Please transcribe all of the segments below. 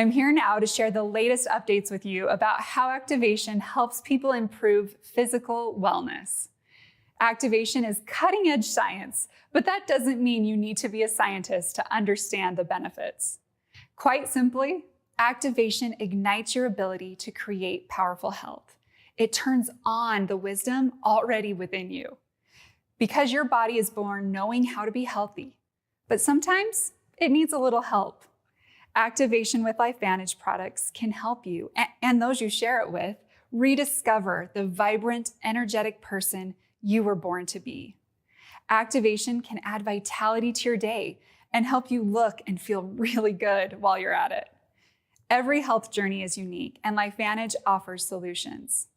I'm here now to share the latest updates with you about how activation helps people improve physical wellness. Activation is cutting-edge science, but that doesn't mean you need to be a scientist to understand the benefits. Quite simply, activation ignites your ability to create powerful health. It turns on the wisdom already within you. Because your body is born knowing how to be healthy, but sometimes it needs a little help. Activation with LifeVantage products can help you, and those you share it with, rediscover the vibrant, energetic person you were born to be. Activation can add vitality to your day and help you look and feel really good while you're at it. Every health journey is unique, and LifeVantage offers solutions.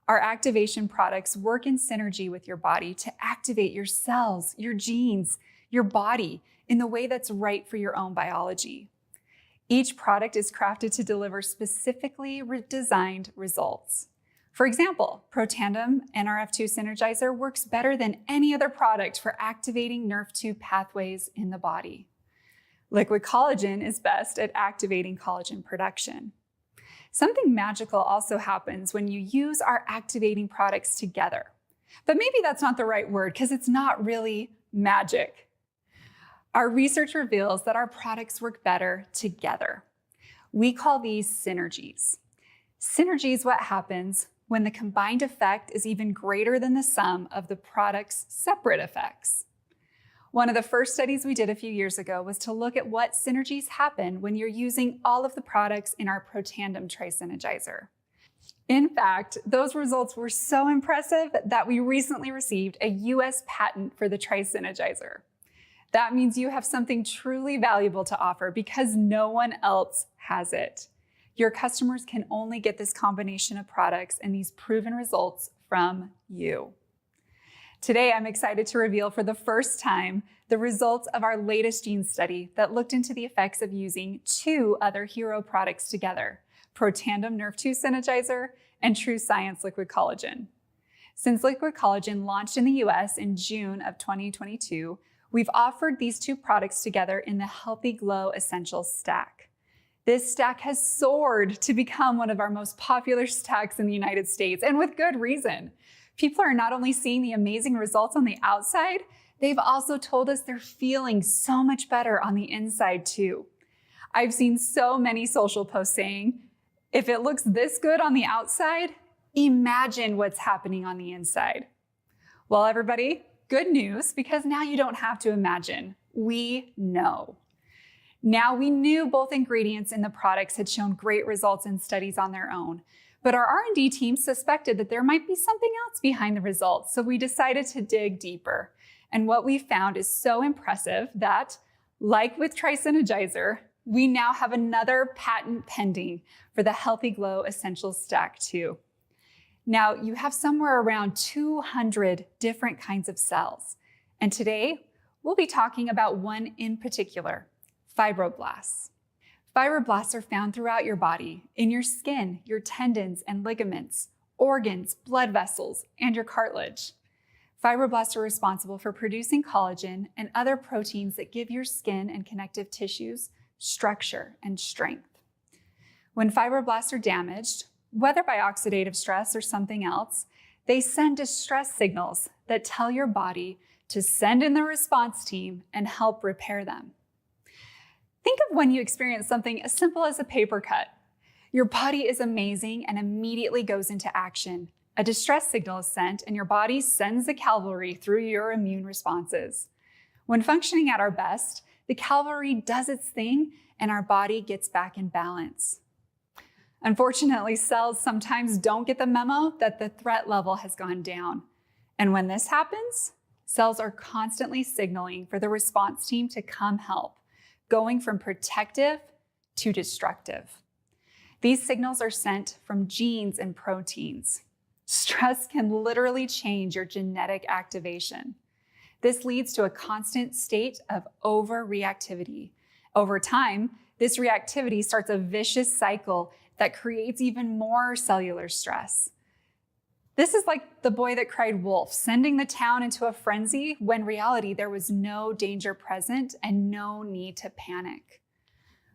Our activation products work in synergy with your body to activate your cells, your genes, your body in the way that's right for your own biology. Each product is crafted to deliver specifically designed results. For example, Protandim Nrf2 Synergizer works better than any other product for activating Nrf2 pathways in the body. Liquid collagen is best at activating collagen production. Something magical also happens when you use our activating products together. But maybe that's not the right word because it's not really magic. Our research reveals that our products work better together. We call these synergies. Synergy is what happens when the combined effect is even greater than the sum of the product's separate effects. One of the first studies we did a few years ago was to look at what synergies happen when you're using all of the products in our Protandim Tri-Synergizer. In fact, those results were so impressive that we recently received a US patent for the Tri-Synergizer. That means you have something truly valuable to offer because no one else has it. Your customers can only get this combination of products and these proven results from you. Today, I'm excited to reveal for the first time the results of our latest gene study that looked into the effects of using two other hero products together, Protandim Nrf2 Synergizer and True Science Liquid Collagen. Since Liquid Collagen launched in the US in June of 2022, we've offered these two products together in the Healthy Glow Essentials stack. This stack has soared to become one of our most popular stacks in the United States, and with good reason. People are not only seeing the amazing results on the outside, they've also told us they're feeling so much better on the inside too. I've seen so many social posts saying, if it looks this good on the outside, imagine what's happening on the inside. Well, everybody, good news, because now you don't have to imagine. We know. Now, we knew both ingredients in the products had shown great results in studies on their own, but our R&D team suspected that there might be something else behind the results, so we decided to dig deeper. And what we found is so impressive that, like with Tri-Synergizer, we now have another patent pending for the Healthy Glow Essentials stack too. Now, you have somewhere around 200 different kinds of cells, and today we'll be talking about one in particular, fibroblasts. Fibroblasts are found throughout your body, in your skin, your tendons and ligaments, organs, blood vessels, and your cartilage. Fibroblasts are responsible for producing collagen and other proteins that give your skin and connective tissues structure and strength. When fibroblasts are damaged, whether by oxidative stress or something else, they send distress signals that tell your body to send in the response team and help repair them. Think of when you experience something as simple as a paper cut. Your body is amazing and immediately goes into action. A distress signal is sent and your body sends the cavalry through your immune responses. When functioning at our best, the cavalry does its thing and our body gets back in balance. Unfortunately, cells sometimes don't get the memo that the threat level has gone down. And when this happens, cells are constantly signaling for the response team to come help, going from protective to destructive. These signals are sent from genes and proteins. Stress can literally change your genetic activation. This leads to a constant state of overreactivity. Over time, this reactivity starts a vicious cycle that creates even more cellular stress. This is like the boy that cried wolf, sending the town into a frenzy when in reality there was no danger present and no need to panic.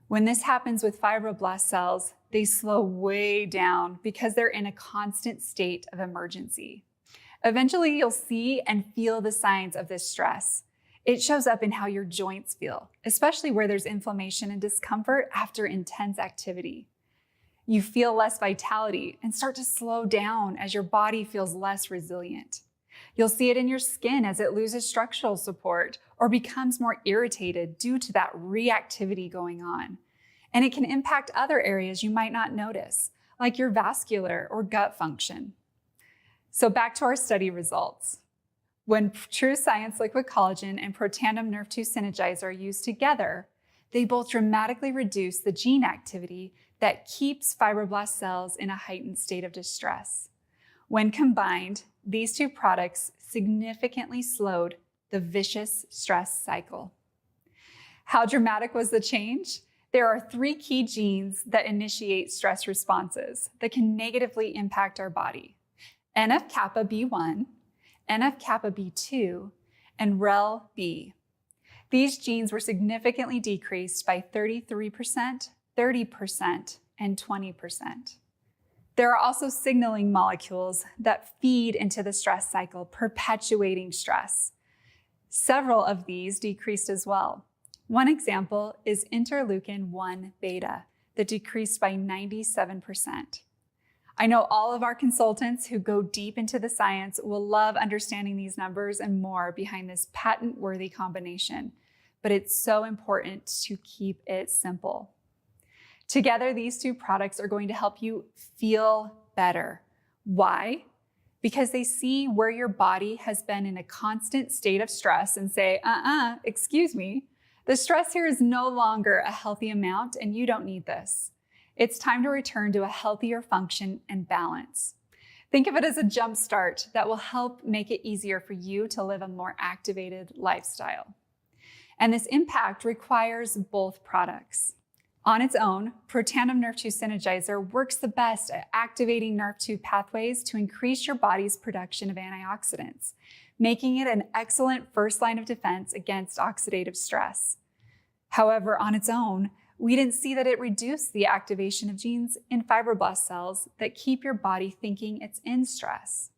When this happens with fibroblast cells, they slow way down because they're in a constant state of emergency. Eventually, you'll see and feel the signs of this stress. It shows up in how your joints feel, especially where there's inflammation and discomfort after intense activity. You feel less vitality and start to slow down as your body feels less resilient. You'll see it in your skin as it loses structural support or becomes more irritated due to that reactivity going on. And it can impact other areas you might not notice, like your vascular or gut function. So back to our study results. When True Science Liquid Collagen and Protandim Nrf2 Synergizer are used together, they both dramatically reduce the gene activity that keeps fibroblast cells in a heightened state of distress. When combined, these two products significantly slowed the vicious stress cycle. How dramatic was the change? There are 3 key genes that initiate stress responses that can negatively impact our body: NF-kappa B1, NF-kappa B2, and REL-B. These genes were significantly decreased by 33%, 30%, and 20%. There are also signaling molecules that feed into the stress cycle, perpetuating stress. Several of these decreased as well. One example is interleukin-1 beta that decreased by 97%. I know all of our consultants who go deep into the science will love understanding these numbers and more behind this patent-worthy combination, but it's so important to keep it simple. Together, these two products are going to help you feel better. Why? Because they see where your body has been in a constant state of stress and say, excuse me, the stress here is no longer a healthy amount and you don't need this. It's time to return to a healthier function and balance. Think of it as a jump start that will help make it easier for you to live a more activated lifestyle. And this impact requires both products. On its own, Protandim Nrf2 Synergizer works the best at activating Nrf2 pathways to increase your body's production of antioxidants, making it an excellent first line of defense against oxidative stress. However, on its own, we didn't see that it reduced the activation of genes in fibroblast cells that keep your body thinking it's in stress.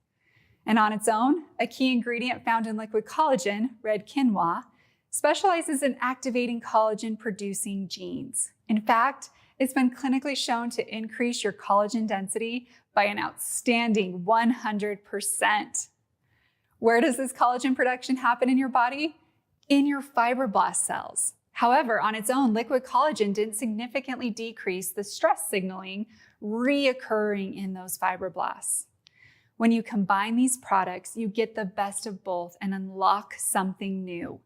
And on its own, a key ingredient found in liquid collagen, red quinoa, specializes in activating collagen-producing genes. In fact, it's been clinically shown to increase your collagen density by an outstanding 100%. Where does this collagen production happen in your body? In your fibroblast cells. However, on its own, liquid collagen didn't significantly decrease the stress signaling reoccurring in those fibroblasts. When you combine these products, you get the best of both and unlock something new.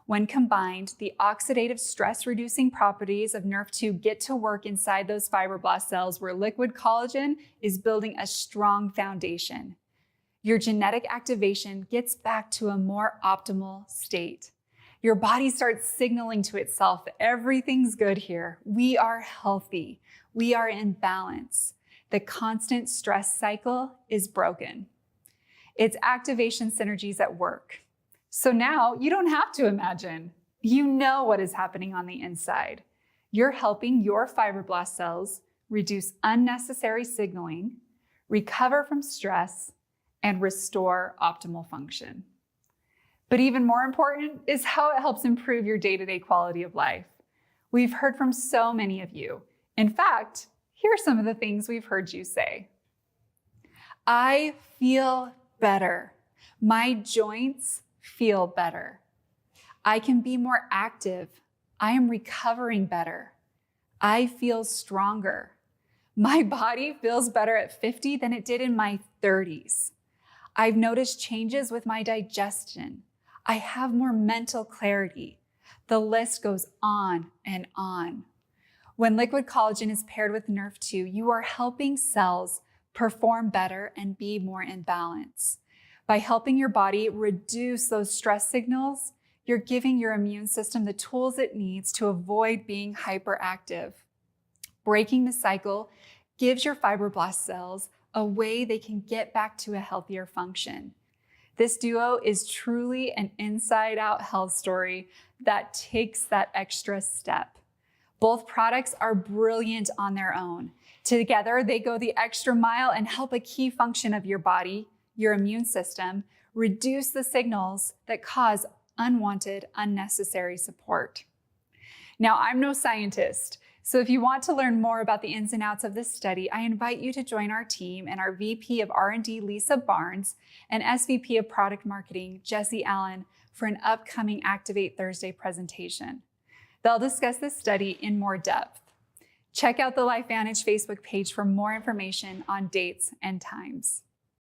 When combined, the oxidative stress-reducing properties of Nrf2 get to work inside those fibroblast cells where liquid collagen is building a strong foundation. Your genetic activation gets back to a more optimal state. Your body starts signaling to itself, everything's good here. We are healthy. We are in balance. The constant stress cycle is broken. It's activation synergies at work. So now you don't have to imagine. You know what is happening on the inside. You're helping your fibroblast cells reduce unnecessary signaling, recover from stress, and restore optimal function. But even more important is how it helps improve your day-to-day quality of life. We've heard from so many of you. In fact, here are some of the things we've heard you say. I feel better. My joints feel better. I can be more active. I am recovering better. I feel stronger. My body feels better at 50 than it did in my 30s. I've noticed changes with my digestion. I have more mental clarity. The list goes on and on. When liquid collagen is paired with Nrf2, you are helping cells perform better and be more in balance. By helping your body reduce those stress signals, you're giving your immune system the tools it needs to avoid being hyperactive. Breaking the cycle gives your fibroblast cells a way they can get back to a healthier function. This duo is truly an inside-out health story that takes that extra step. Both products are brilliant on their own. Together, they go the extra mile and help a key function of your body, your immune system, reduce the signals that cause unwanted, unnecessary support. Now, I'm no scientist, so if you want to learn more about the ins and outs of this study, I invite you to join our team and our VP of R&D, Lisa Barnes, and SVP of Product Marketing, Jesse Allen, for an upcoming Activate Thursday presentation. They'll discuss this study in more depth. Check out the LifeVantage Facebook page for more information on dates and times.